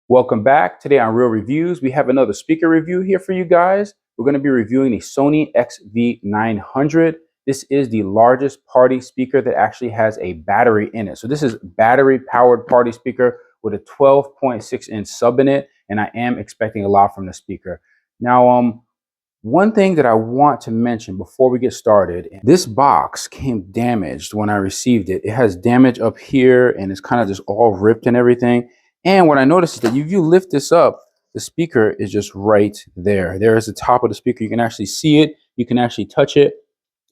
Welcome back. Today on Real Reviews, we have another speaker review here for you guys. We're going to be reviewing the Sony XV900. This is the largest party speaker that actually has a battery in it. So this is battery powered party speaker with a 12.6-inch sub in it, and I am expecting a lot from the speaker. Now, one thing that I want to mention before we get started, this box came damaged when I received it. It has damage up here and it's kind of just all ripped and everything. And what I noticed is that if you lift this up, the speaker is just right there. There is the top of the speaker. You can actually see it. You can actually touch it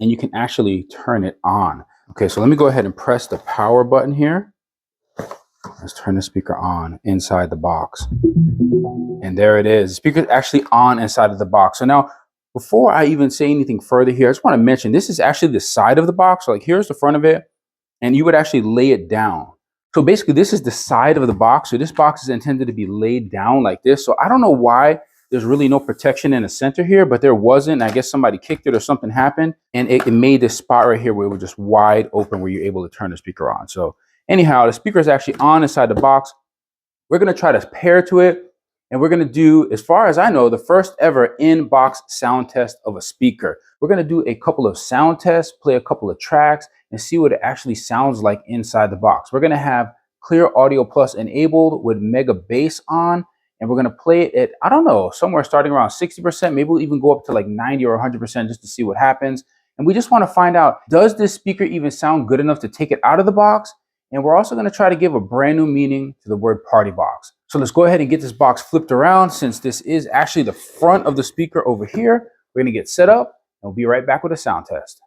and you can actually turn it on. Okay, so let me go ahead and press the power button here. Let's turn the speaker on inside the box. And there it is. The speaker is actually on inside of the box. So now, before I even say anything further here, I just want to mention this is actually the side of the box. So like here's the front of it, and you would actually lay it down. So basically this is the side of the box. So this box is intended to be laid down like this. So I don't know why there's really no protection in the center here, but there wasn't. I guess somebody kicked it or something happened, and it made this spot right here where it was just wide open where you're able to turn the speaker on. So anyhow, the speaker is actually on inside the box. We're going to try to pair to it. And we're going to do, as far as I know, the first ever in-box sound test of a speaker. We're going to do a couple of sound tests, play a couple of tracks, and see what it actually sounds like inside the box. We're going to have Clear Audio Plus enabled with Mega Bass on, and we're going to play it at, I don't know, somewhere starting around 60%. Maybe we'll even go up to like 90 or 100% just to see what happens. And we just want to find out, does this speaker even sound good enough to take it out of the box? And we're also going to try to give a brand new meaning to the word party box. So let's go ahead and get this box flipped around. Since this is actually the front of the speaker over here, we're going to get set up and we'll be right back with a sound test.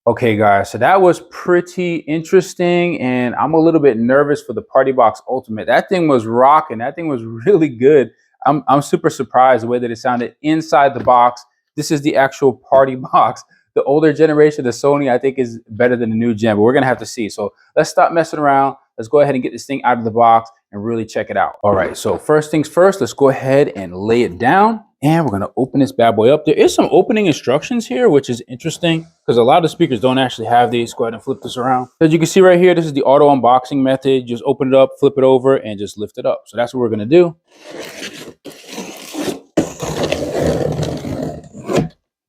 Okay guys, so that was pretty interesting, and I'm a little bit nervous for the Party Box Ultimate. That thing was rocking. That thing was really good. I'm super surprised the way that it sounded inside the box. This is the actual Party Box. The older generation, the Sony, I think is better than the new gen, but we're gonna have to see. So let's stop messing around. Let's go ahead and get this thing out of the box and really check it out. All right, so first things first, let's go ahead and lay it down. And we're going to open this bad boy up. There is some opening instructions here, which is interesting because a lot of speakers don't actually have these. Go ahead and flip this around. As you can see right here, this is the auto unboxing method. Just open it up, flip it over, and just lift it up. So that's what we're going to do.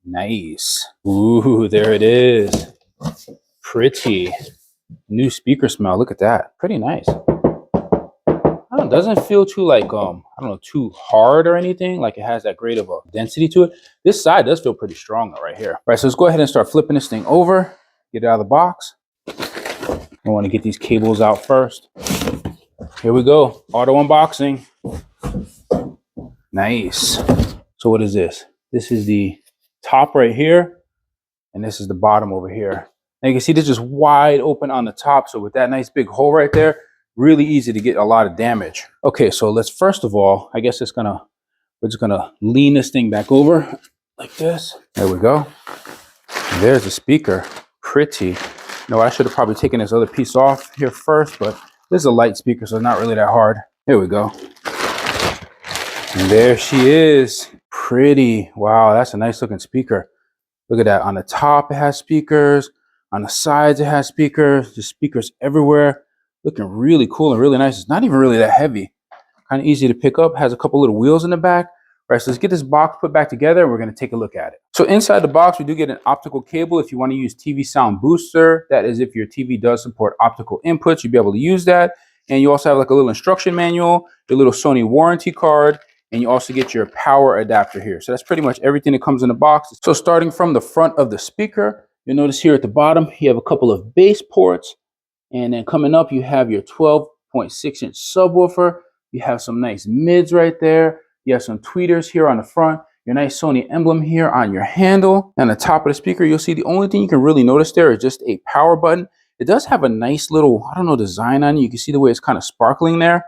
Nice. Ooh, there it is. Pretty. New speaker smell. Look at that. Pretty nice. It doesn't feel too like, I don't know, too hard or anything. Like it has that great of a density to it. This side does feel pretty strong though right here. All right, so let's go ahead and start flipping this thing over. Get it out of the box. I want to get these cables out first. Here we go. Auto unboxing. Nice. So what is this? This is the top right here. And this is the bottom over here. And you can see this is wide open on the top. So with that nice big hole right there, really easy to get a lot of damage. Okay, so let's first of all, I guess we're just gonna lean this thing back over like this. There we go. And there's the speaker. Pretty. No, I should have probably taken this other piece off here first, but this is a light speaker, so it's not really that hard. Here we go. And there she is. Pretty. Wow, that's a nice looking speaker. Look at that. On the top, it has speakers. On the sides, it has speakers, just speakers everywhere. Looking really cool and really nice. It's not even really that heavy. Kind of easy to pick up. Has a couple little wheels in the back. All right, so let's get this box put back together and we're going to take a look at it. So inside the box, we do get an optical cable if you want to use TV sound booster. That is if your TV does support optical inputs, you'll be able to use that. And you also have like a little instruction manual, your little Sony warranty card, and you also get your power adapter here. So that's pretty much everything that comes in the box. So starting from the front of the speaker, you'll notice here at the bottom, you have a couple of bass ports. And then coming up, you have your 12.6-inch subwoofer. You have some nice mids right there. You have some tweeters here on the front. Your nice Sony emblem here on your handle. And the top of the speaker, you'll see the only thing you can really notice there is just a power button. It does have a nice little, I don't know, design on it. You can see the way it's kind of sparkling there.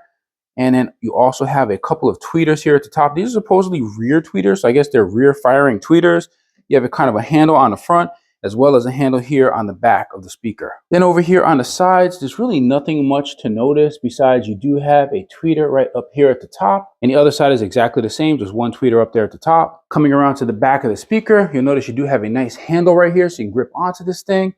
And then you also have a couple of tweeters here at the top. These are supposedly rear tweeters, so I guess they're rear firing tweeters. You have a kind of a handle on the front, as well as a handle here on the back of the speaker. Then over here on the sides, there's really nothing much to notice besides you do have a tweeter right up here at the top. And the other side is exactly the same, just one tweeter up there at the top. Coming around to the back of the speaker, you'll notice you do have a nice handle right here so you can grip onto this thing.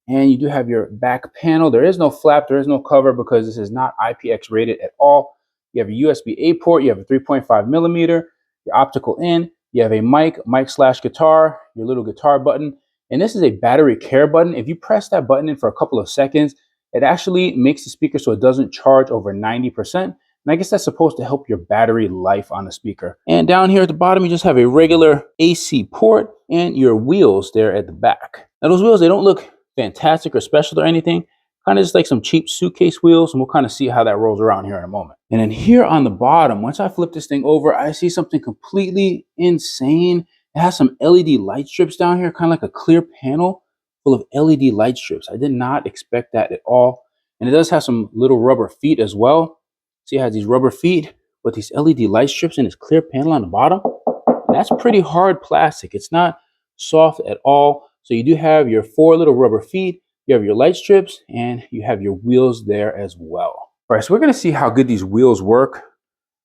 And you do have your back panel. There is no flap, there is no cover because this is not IPX rated at all. You have a USB-A port, you have a 3.5 millimeter, your optical in, you have a mic/guitar, your little guitar button. And this is a battery care button. If you press that button in for a couple of seconds, it actually makes the speaker so it doesn't charge over 90%. And I guess that's supposed to help your battery life on the speaker. And down here at the bottom, you just have a regular AC port and your wheels there at the back. Now those wheels, they don't look fantastic or special or anything. Kind of just like some cheap suitcase wheels, and we'll kind of see how that rolls around here in a moment. And then here on the bottom, once I flip this thing over, I see something completely insane. It has some LED light strips down here, kind of like a clear panel full of LED light strips. I did not expect that at all. And it does have some little rubber feet as well. See, it has these rubber feet with these LED light strips and this clear panel on the bottom. And that's pretty hard plastic. It's not soft at all. So you do have your 4 little rubber feet, you have your light strips, and you have your wheels there as well. All right, so we're going to see how good these wheels work.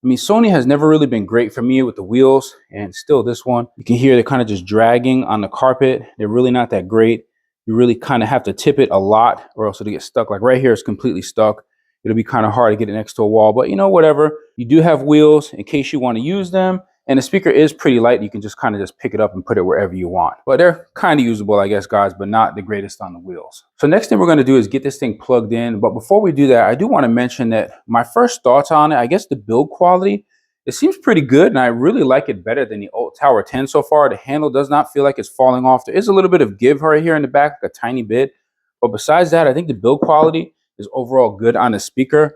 I mean, Sony has never really been great for me with the wheels, and still this one, you can hear they're kind of just dragging on the carpet. They're really not that great. You really kind of have to tip it a lot or else it'll get stuck. Like right here, it's completely stuck. It'll be kind of hard to get it next to a wall, but you know, whatever. You do have wheels in case you want to use them. And the speaker is pretty light. You can just kind of just pick it up and put it wherever you want. But they're kind of usable, I guess, guys, but not the greatest on the wheels. So next thing we're going to do is get this thing plugged in. But before we do that, I do want to mention that my first thoughts on it, I guess the build quality, it seems pretty good. And I really like it better than the old Tower 10 so far. The handle does not feel like it's falling off. There is a little bit of give right here in the back, like a tiny bit. But besides that, I think the build quality is overall good on the speaker.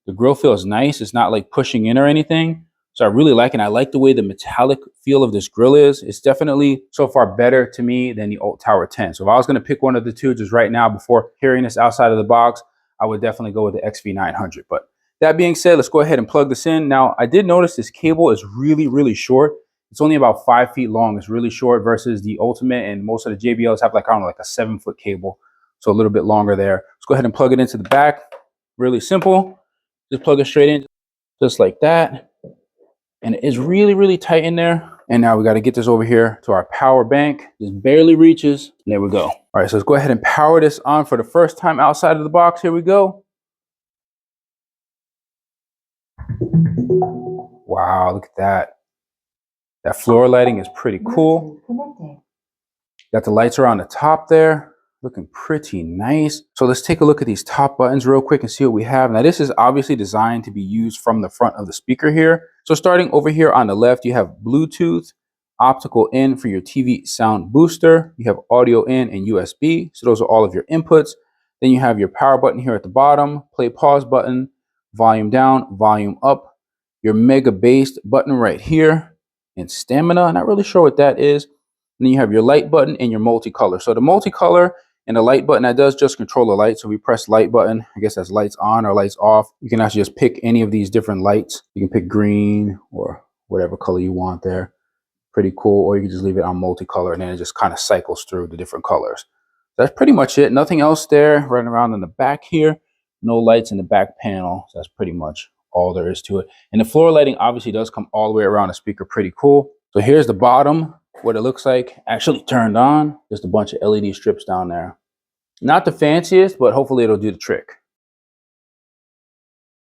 The grill feels nice. It's not like pushing in or anything. So I really like it. And I like the way the metallic feel of this grill is. It's definitely so far better to me than the old Tower 10. So if I was going to pick one of the two just right now before carrying this outside of the box, I would definitely go with the XV900. But that being said, let's go ahead and plug this in. Now, I did notice this cable is really, really short. It's only about 5 feet long. It's really short versus the Ultimate, and most of the JBLs have like, I don't know, like a 7-foot cable. So a little bit longer there. Let's go ahead and plug it into the back. Really simple. Just plug it straight in, just like that. And it is really, really tight in there. And now we got to get this over here to our power bank. Just barely reaches. There we go. All right, so let's go ahead and power this on for the first time outside of the box. Here we go. Wow, look at that. That floor lighting is pretty cool. Got the lights around the top there. Looking pretty nice. So let's take a look at these top buttons real quick and see what we have. Now this is obviously designed to be used from the front of the speaker here. So starting over here on the left, you have Bluetooth, optical in for your TV sound booster. You have audio in and USB. So those are all of your inputs. Then you have your power button here at the bottom, play pause button, volume down, volume up, your mega bass button right here, and stamina. Not really sure what that is. And then you have your light button and your multicolor. So the multicolor and the light button, that does just control the light. So we press light button, I guess that's lights on or lights off. You can actually just pick any of these different lights. You can pick green or whatever color you want there. Pretty cool. Or you can just leave it on multicolor and then it just kind of cycles through the different colors. That's pretty much it. Nothing else there. Running around in the back here. No lights in the back panel. So that's pretty much all there is to it. And the floor lighting obviously does come all the way around the speaker. Pretty cool. So here's the bottom. What it looks like actually turned on. Just a bunch of LED strips down there. Not the fanciest, but hopefully it'll do the trick.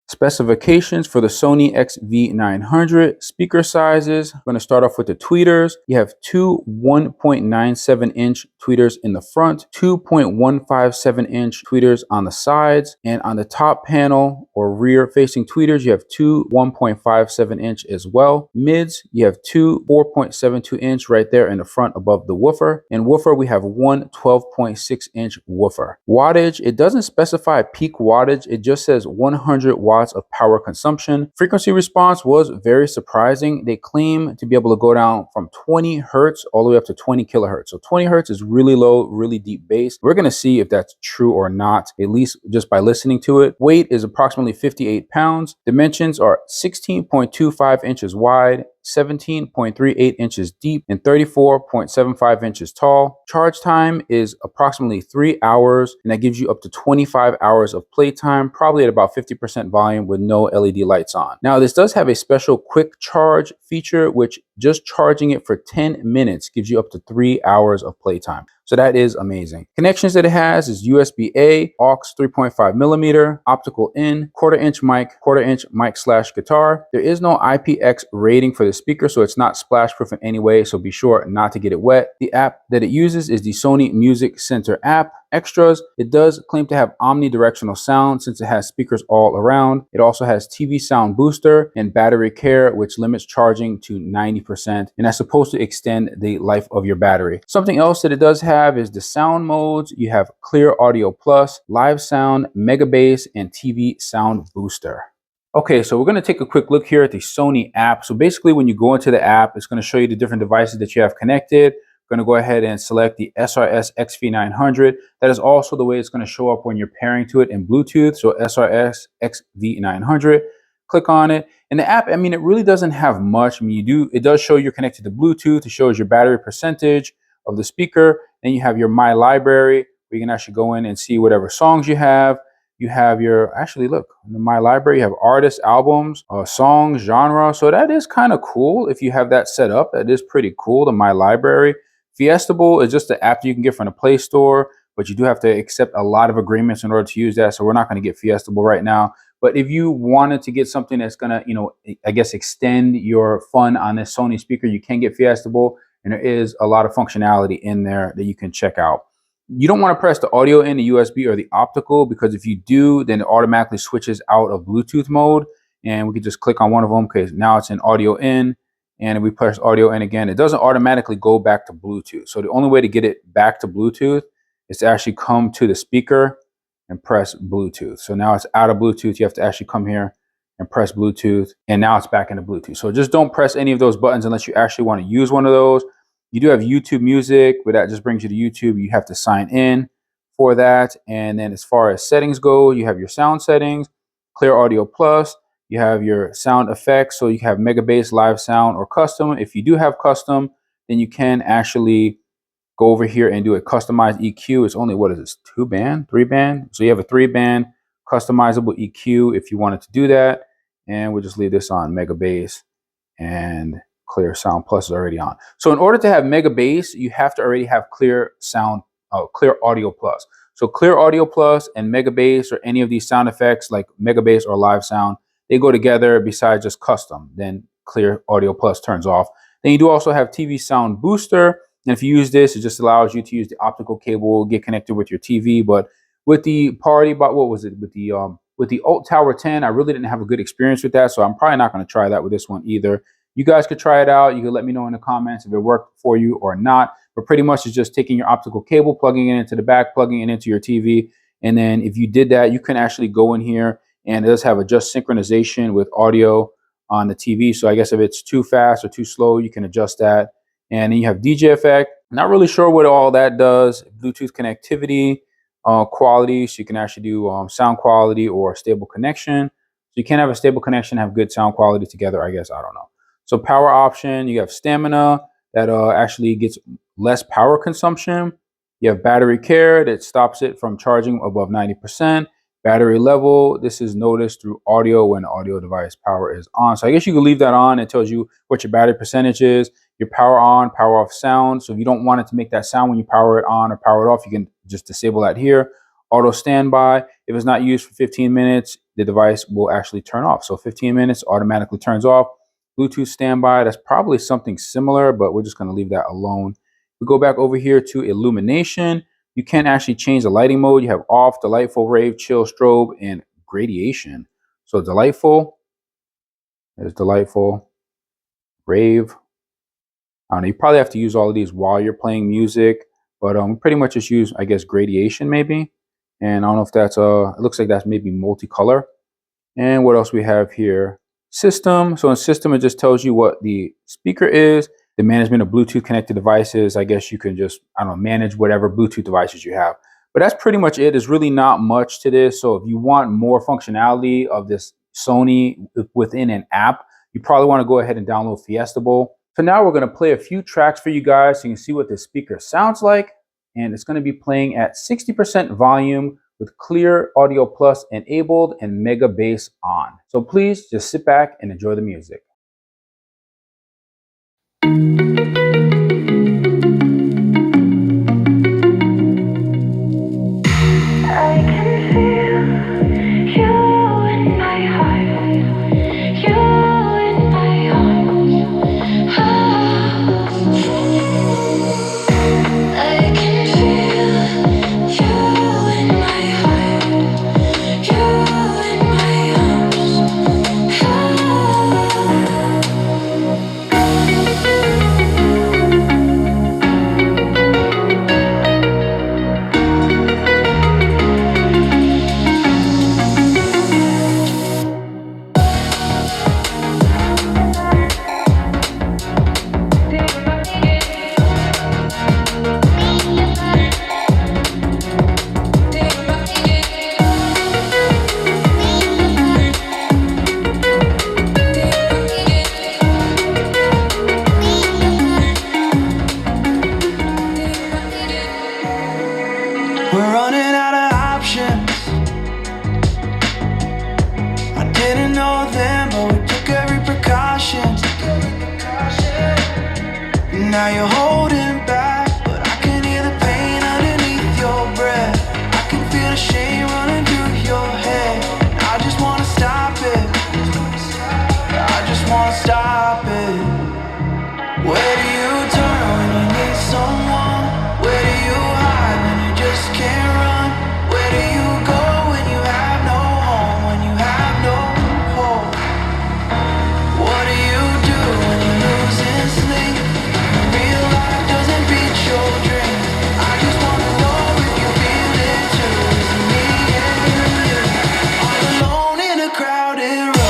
Specifications for the Sony XV900. Speaker sizes. I'm going to start off with the tweeters. You have two 1.97-inch tweeters in the front, 2.157-inch tweeters on the sides, and on the top panel or rear facing tweeters, you have two 1.57-inch as well. Mids, you have two 4.72-inch right there in the front above the woofer. And woofer, we have one 12.6-inch woofer. Wattage, it doesn't specify peak wattage. It just says 100 watts of power consumption. Frequency response was very surprising. They claim to be able to go down from 20 hertz all the way up to 20 kilohertz. So 20 hertz is really low, really deep bass. We're going to see if that's true or not, at least just by listening to it. Weight is approximately 58 pounds. Dimensions are 16.25 inches wide, 17.38 inches deep, and 34.75 inches tall. Charge time is approximately 3 hours, and that gives you up to 25 hours of playtime, probably at about 50% volume with no LED lights on. Now, this does have a special quick charge feature, which just charging it for 10 minutes gives you up to 3 hours of playtime. So that is amazing. Connections that it has is USB-A, aux 3.5 millimeter, optical in, quarter-inch mic slash guitar. There is no IPX rating for the speaker, so it's not splash proof in any way, so be sure not to get it wet. The app that it uses is the Sony Music Center app. Extras, it does claim to have omnidirectional sound since it has speakers all around. It also has TV sound booster and battery care, which limits charging to 90%, and that's supposed to extend the life of your battery. Something else that it does have is the sound modes. You have Clear Audio Plus, Live Sound, Mega Bass, and TV Sound Booster. Okay, so we're going to take a quick look here at the Sony app. So basically when you go into the app, it's going to show you the different devices that you have connected. Going to go ahead and select the SRS-XV900. That is also the way it's going to show up when you're pairing to it in Bluetooth. So SRS-XV900. Click on it. And the app, I mean, it really doesn't have much. I mean, it does show you're connected to Bluetooth. It shows your battery percentage of the speaker. Then you have your My Library, where you can actually go in and see whatever songs you have. You have your, actually look, in My Library, you have artists, albums, songs, genre. So that is kind of cool if you have that set up. That is pretty cool, the My Library. Fiestable is just the app you can get from the Play Store, but you do have to accept a lot of agreements in order to use that. So we're not going to get Fiestable right now. But if you wanted to get something that's going to, I guess extend your fun on this Sony speaker, you can get Fiestable. And there is a lot of functionality in there that you can check out. You don't want to press the audio in, the USB, or the optical, because if you do, then it automatically switches out of Bluetooth mode. And we can just click on one of them because now it's in audio in. And if we press audio in again, it doesn't automatically go back to Bluetooth. So the only way to get it back to Bluetooth is to actually come to the speaker and press Bluetooth. So now it's out of Bluetooth. You have to actually come here and press Bluetooth. And now it's back into Bluetooth. So just don't press any of those buttons unless you actually want to use one of those. You do have YouTube Music, but that just brings you to YouTube. You have to sign in for that. And then as far as settings go, you have your sound settings, Clear Audio Plus. You have your sound effects, so you have Mega Bass, Live Sound, or Custom. If you do have Custom, then you can actually go over here and do a customized EQ. It's only, what is this, 2-band, 3-band? So you have a 3-band customizable EQ if you wanted to do that. And we'll just leave this on Mega Bass, and Clear Sound Plus is already on. So in order to have Mega Bass, you have to already have Clear Audio Plus. So Clear Audio Plus and Mega Bass, or any of these sound effects like Mega Bass or Live Sound, they go together besides just Custom. Then Clear Audio Plus turns off. Then you do also have TV Sound Booster. And if you use this, it just allows you to use the optical cable, get connected with your TV. But with the party, what was it? With the Alt Tower 10, I really didn't have a good experience with that. So I'm probably not going to try that with this one either. You guys could try it out. You can let me know in the comments if it worked for you or not. But pretty much it's just taking your optical cable, plugging it into the back, plugging it into your TV. And then if you did that, you can actually go in here, and it does have a just synchronization with audio on the TV. So I guess if it's too fast or too slow, you can adjust that. And then you have DJ effect. Not really sure what all that does. Bluetooth connectivity, quality. So you can actually do sound quality or stable connection. So you can have a stable connection, have good sound quality together, I guess. I don't know. So power option, you have stamina that actually gets less power consumption. You have battery care that stops it from charging above 90%. Battery level, this is noticed through audio when audio device power is on. So I guess you can leave that on. It tells you what your battery percentage is, your power on, power off sound. So if you don't want it to make that sound when you power it on or power it off, you can just disable that here. Auto standby, if it's not used for 15 minutes, the device will actually turn off. So 15 minutes automatically turns off. Bluetooth standby, that's probably something similar, but we're just going to leave that alone. We go back over here to illumination. You can actually change the lighting mode. You have off, delightful, rave, chill, strobe, and gradation. So delightful, there's delightful, rave. I don't know, you probably have to use all of these while you're playing music, but pretty much just use, I guess, gradation maybe. And I don't know if that's, it looks like that's maybe multicolor. And what else we have here? System. So in system, it just tells you what the speaker is, the management of Bluetooth connected devices. I guess you can just, I don't know, manage whatever Bluetooth devices you have. But that's pretty much it. There's really not much to this. So if you want more functionality of this Sony within an app, you probably want to go ahead and download Fiestable. So now we're going to play a few tracks for you guys so you can see what this speaker sounds like. And it's going to be playing at 60% volume with clear audio plus enabled and mega bass on. So please just sit back and enjoy the music. Now you're holding back, but I can hear the pain underneath your breath. I can feel the shame running through your head. I just wanna stop it. I just wanna stop it. Where do you turn when you need someone? Where do you hide when you just can't run? Where do you go when you have no home? When you have no hope? What do you do when you're losing sleep? Real life doesn't beat your dream. I just wanna know if you feel it too. It's me and you, all alone in a crowded room.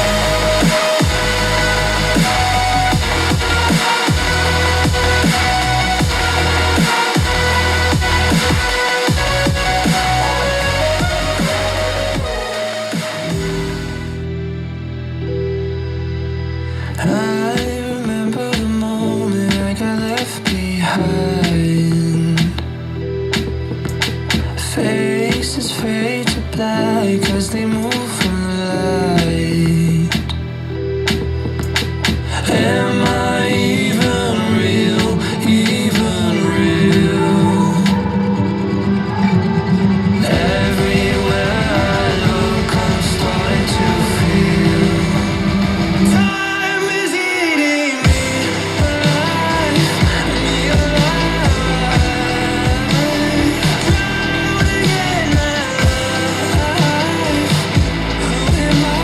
I remember the moment I got left behind. Faces fade to black as they move from the light. Am I even real? Even real? Everywhere I look, I'm starting to feel time is eating me alive, me alive. Drowning in my life. Who am I?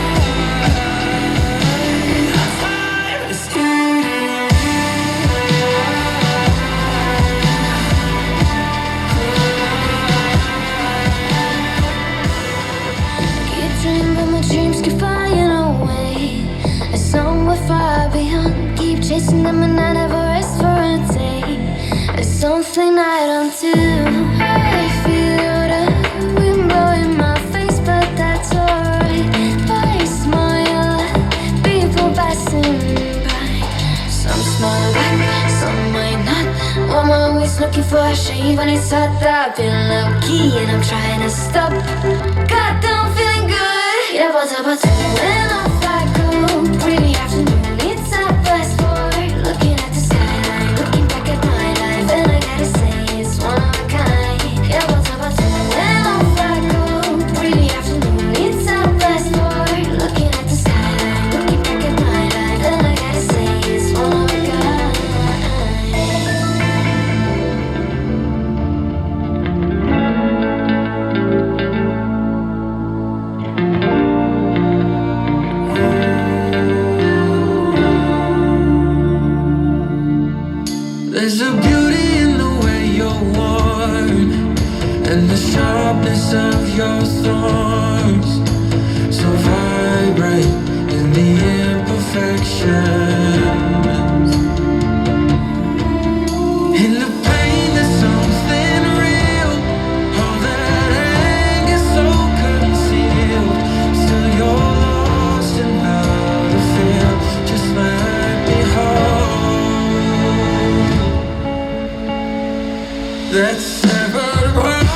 Time is eating keep dreaming, but my dreams keep flying away. It's somewhere far beyond. Keep chasing them and I never rest for a day. It's something I don't do. I feel the wind blowing my face, but that's alright. I smile at people passing by. Some smile back, some might not. I'm always looking for a shave when it's hot. I've been low key and I'm trying to stop. Goddamn, feeling good. Yeah, but when off I go. Pretty afternoon, it's a fast forward. Looking at the skyline, looking back at my life, and I gotta say it's one of a kind. Yeah, but when off I go. Pretty afternoon, it's a fast forward. Looking at the skyline, looking back at my life, and I gotta say it's one of a kind. There's a beauty in the way you're worn, and the sharpness of your thorns, so vibrant in the imperfections. In the pain there's something real, all that anger so concealed. Still you're lost in how to feel, just let me hold that severed world.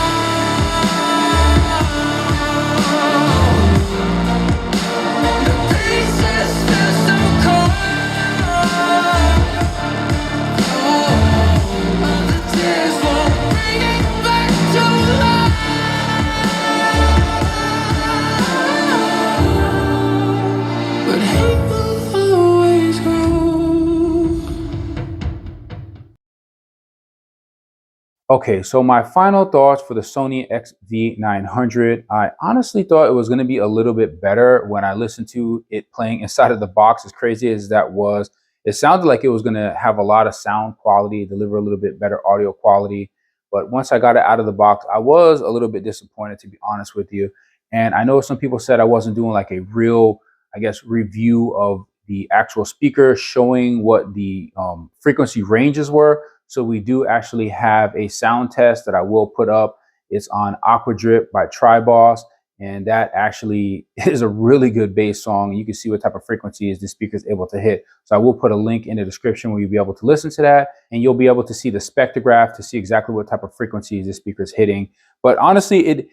The pieces feel so cold. All the tears won't bring it back to life. But hate will always grow. Okay, so my final thoughts for the Sony XV900. I honestly thought it was going to be a little bit better when I listened to it playing inside of the box. As crazy as that was, it sounded like it was going to have a lot of sound quality, deliver a little bit better audio quality. But once I got it out of the box, I was a little bit disappointed, to be honest with you. And I know some people said I wasn't doing like a real, I guess, review of the actual speaker, showing what the frequency ranges were. So we do actually have a sound test that I will put up. It's on Aqua by Triboss, and that actually is a really good bass song. You can see what type of frequencies the speaker is able to hit. So I will put a link in the description where you'll be able to listen to that, and you'll be able to see the spectrograph to see exactly what type of frequencies the speaker is hitting. But honestly,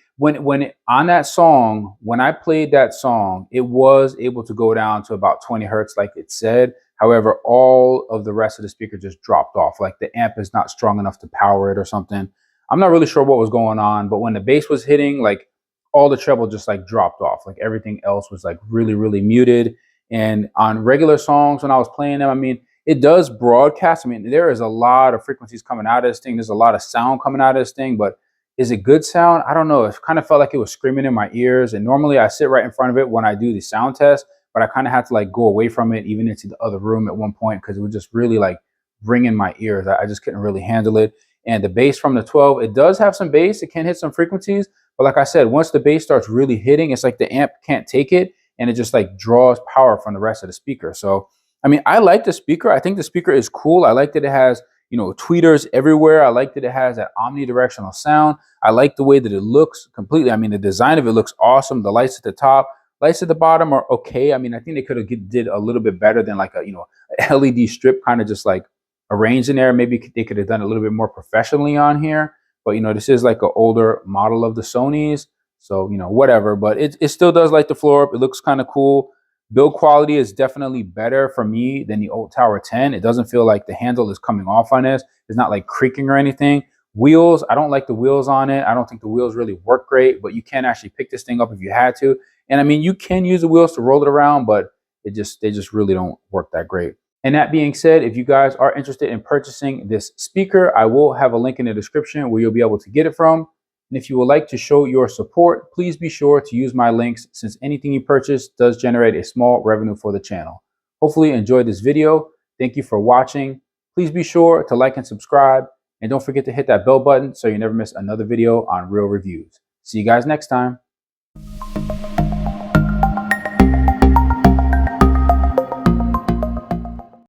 on that song, when I played that song, it was able to go down to about 20 hertz, like it said. However, all of the rest of the speaker just dropped off. Like the amp is not strong enough to power it or something. I'm not really sure what was going on, but when the bass was hitting, like all the treble just like dropped off. Like everything else was like really, really muted. And on regular songs, when I was playing them, I mean, it does broadcast. I mean, there is a lot of frequencies coming out of this thing. There's a lot of sound coming out of this thing, but is it good sound? I don't know. It kind of felt like it was screaming in my ears. And normally I sit right in front of it when I do the sound test, but I kind of had to like go away from it, even into the other room at one point, because it was just really like ringing my ears. I just couldn't really handle it. And the bass from the 12, it does have some bass. It can hit some frequencies. But like I said, once the bass starts really hitting, it's like the amp can't take it, and it just like draws power from the rest of the speaker. So, I mean, I like the speaker. I think the speaker is cool. I like that it has, you know, tweeters everywhere. I like that it has that omnidirectional sound. I like the way that it looks completely. I mean, the design of it looks awesome. The lights at the top, lights at the bottom are okay. I mean, I think they could have did a little bit better than like a, you know, a LED strip kind of just like arranged in there. Maybe they could have done a little bit more professionally on here. But, you know, this is like an older model of the Sonys. So, you know, whatever. But it still does light the floor up. It looks kind of cool. Build quality is definitely better for me than the old Tower 10. It doesn't feel like the handle is coming off on this. It's not like creaking or anything. Wheels, I don't like the wheels on it. I don't think the wheels really work great, but you can actually pick this thing up if you had to. And I mean, you can use the wheels to roll it around, but they just really don't work that great. And that being said, if you guys are interested in purchasing this speaker, I will have a link in the description where you'll be able to get it from. And if you would like to show your support, please be sure to use my links, since anything you purchase does generate a small revenue for the channel. Hopefully you enjoyed this video. Thank you for watching. Please be sure to like and subscribe. And don't forget to hit that bell button so you never miss another video on Real Reviews. See you guys next time.